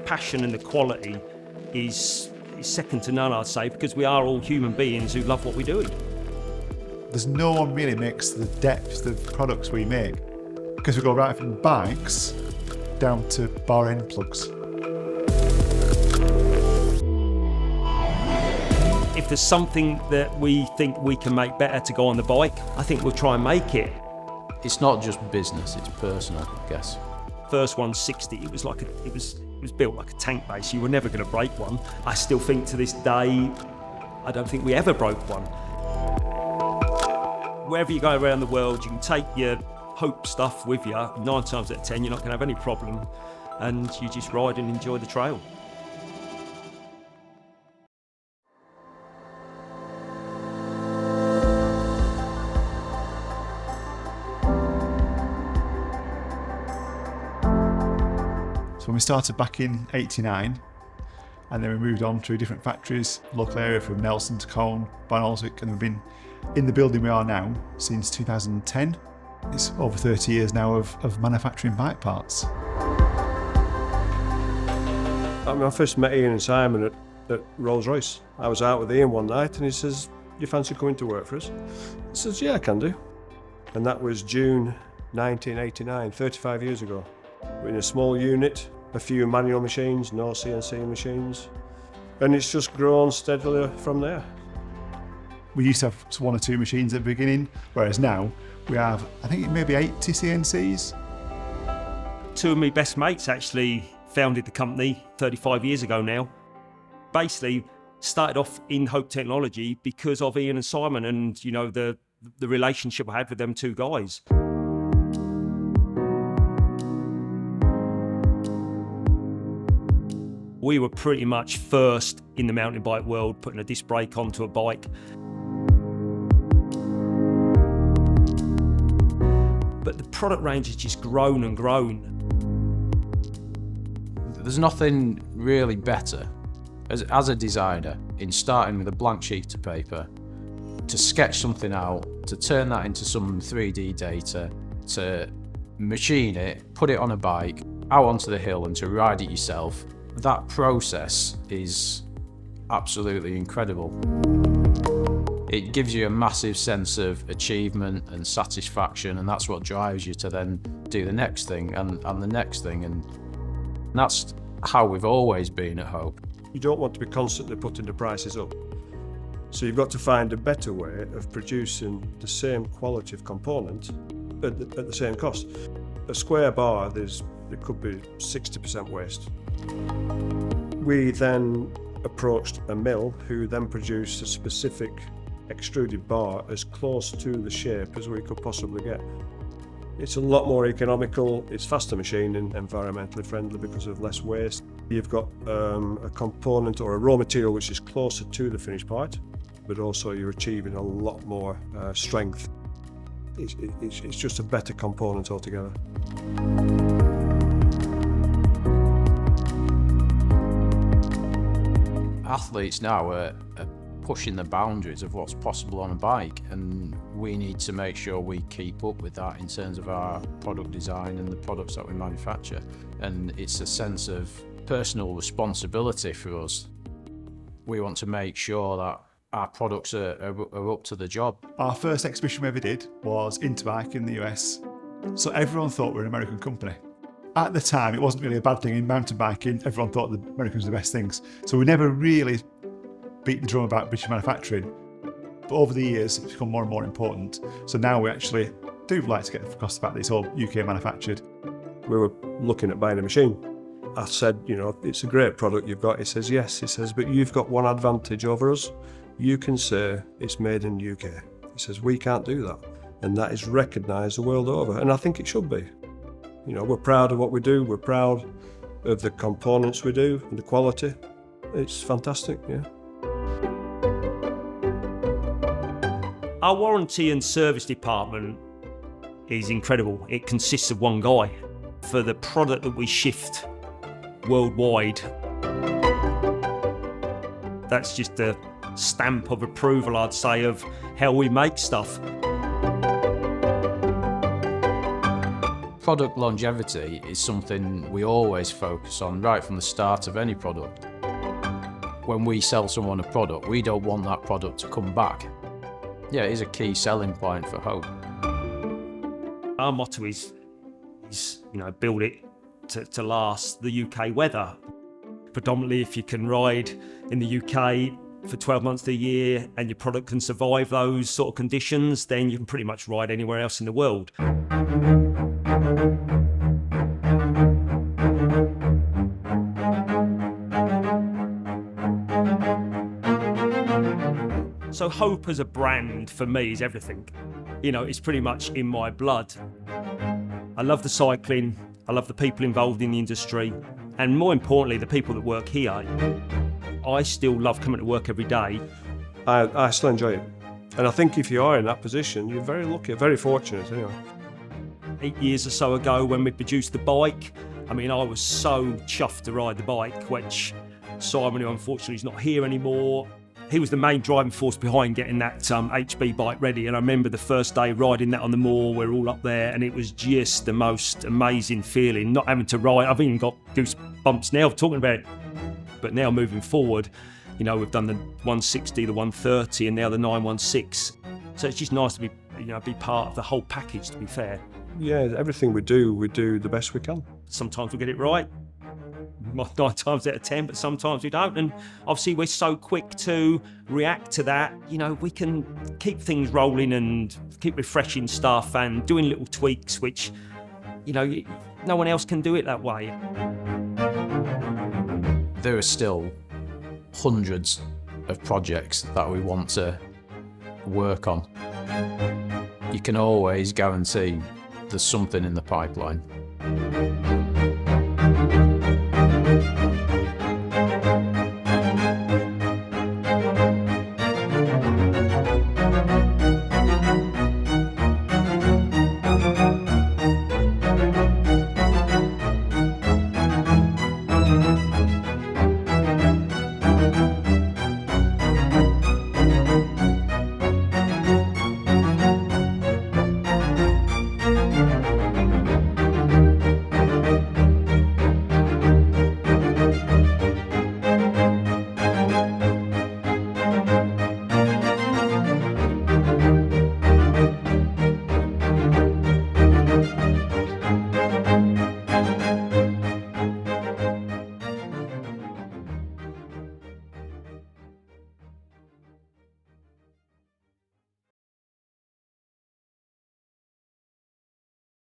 passion and the quality is second to none, I'd say, because we are all human beings who love what we're doing. There's no one really makes the depth of products we make, because we go right from bikes down to bar end plugs. If there's something that we think we can make better to go on the bike, I think we'll try and make it. It's not just business, it's personal, I guess. First 160, it was built like a tank base. You were never going to break one. I still think to this day, I don't think we ever broke one. Wherever you go around the world, you can take your Hope stuff with you. 9 times out of 10, you're not going to have any problem, and you just ride and enjoy the trail. So when we started back in '89, and then we moved on to different factories, local area from Nelson to Colne, Barnoldswick, and we've been in the building we are now since 2010. It's over 30 years now of manufacturing bike parts. I first met Ian and Simon at Rolls-Royce. I was out with Ian one night and he says, "You fancy coming to work for us?" I says, "Yeah, I can do." And that was June 1989, 35 years ago. We're in a small unit, a few manual machines, no CNC machines, and it's just grown steadily from there. We used to have 1 or 2 machines at the beginning, whereas now we have, I think, maybe 80 CNCs. 2 of my best mates actually founded the company 35 years ago now. Basically started off in Hope Technology because of Ian and Simon and, you know, the relationship I had with them 2 guys. We were pretty much first in the mountain bike world, putting a disc brake onto a bike. But the product range has just grown and grown. There's nothing really better as a designer in starting with a blank sheet of paper to sketch something out, to turn that into some 3D data, to machine it, put it on a bike, out onto the hill and to ride it yourself. That process is absolutely incredible. It gives you a massive sense of achievement and satisfaction, and that's what drives you to then do the next thing and the next thing, and that's how we've always been at Hope. You don't want to be constantly putting the prices up. So you've got to find a better way of producing the same quality of component at the same cost. A square bar, there could be 60% waste. We then approached a mill who then produced a specific extruded bar as close to the shape as we could possibly get. It's a lot more economical, it's faster machining, environmentally friendly because of less waste. You've got a component or a raw material which is closer to the finished part, but also you're achieving a lot more strength. It's just a better component altogether. Athletes now are pushing the boundaries of what's possible on a bike, and we need to make sure we keep up with that in terms of our product design and the products that we manufacture. And it's a sense of personal responsibility for us. We want to make sure that our products are up to the job. Our first exhibition we ever did was Interbike in the US. So everyone thought we were an American company. At the time, it wasn't really a bad thing in mountain biking. Everyone thought the Americans were the best things. So we never really beat the drum about British manufacturing. But over the years, it's become more and more important. So now we actually do like to get across the fact that it's all UK manufactured. We were looking at buying a machine. I said, you know, it's a great product you've got. He says, yes. He says, but you've got one advantage over us. You can say it's made in the UK. He says, we can't do that. And that is recognised the world over. And I think it should be. You know, we're proud of what we do. We're proud of the components we do and the quality. It's fantastic, yeah. Our warranty and service department is incredible. It consists of 1 guy. For the product that we shift worldwide, that's just a stamp of approval, I'd say, of how we make stuff. Product longevity is something we always focus on right from the start of any product. When we sell someone a product, we don't want that product to come back. Yeah, it is a key selling point for Hope. Our motto is build it to last the UK weather. Predominantly, if you can ride in the UK for 12 months of the year and your product can survive those sort of conditions, then you can pretty much ride anywhere else in the world. So Hope as a brand for me is everything. It's pretty much in my blood. I love the cycling, I love the people involved in the industry, and more importantly, the people that work here. I still love coming to work every day. I still enjoy it. And I think if you are in that position, you're very lucky, very fortunate anyway. 8 years or so ago when we produced the bike, I was so chuffed to ride the bike, which Simon, who unfortunately is not here anymore, he was the main driving force behind getting that HB bike ready. And I remember the first day riding that on the moor, we're all up there, and it was just the most amazing feeling, not having to ride. I've even got goosebumps now talking about it. But now moving forward, we've done the 160, the 130, and now the 916. So it's just nice to be part of the whole package, to be fair. Yeah, everything we do the best we can. Sometimes we get it right, 9 times out of 10, but sometimes we don't. And obviously we're so quick to react to that. We can keep things rolling and keep refreshing stuff and doing little tweaks, which, no one else can do it that way. There are still hundreds of projects that we want to work on. You can always guarantee there's something in the pipeline.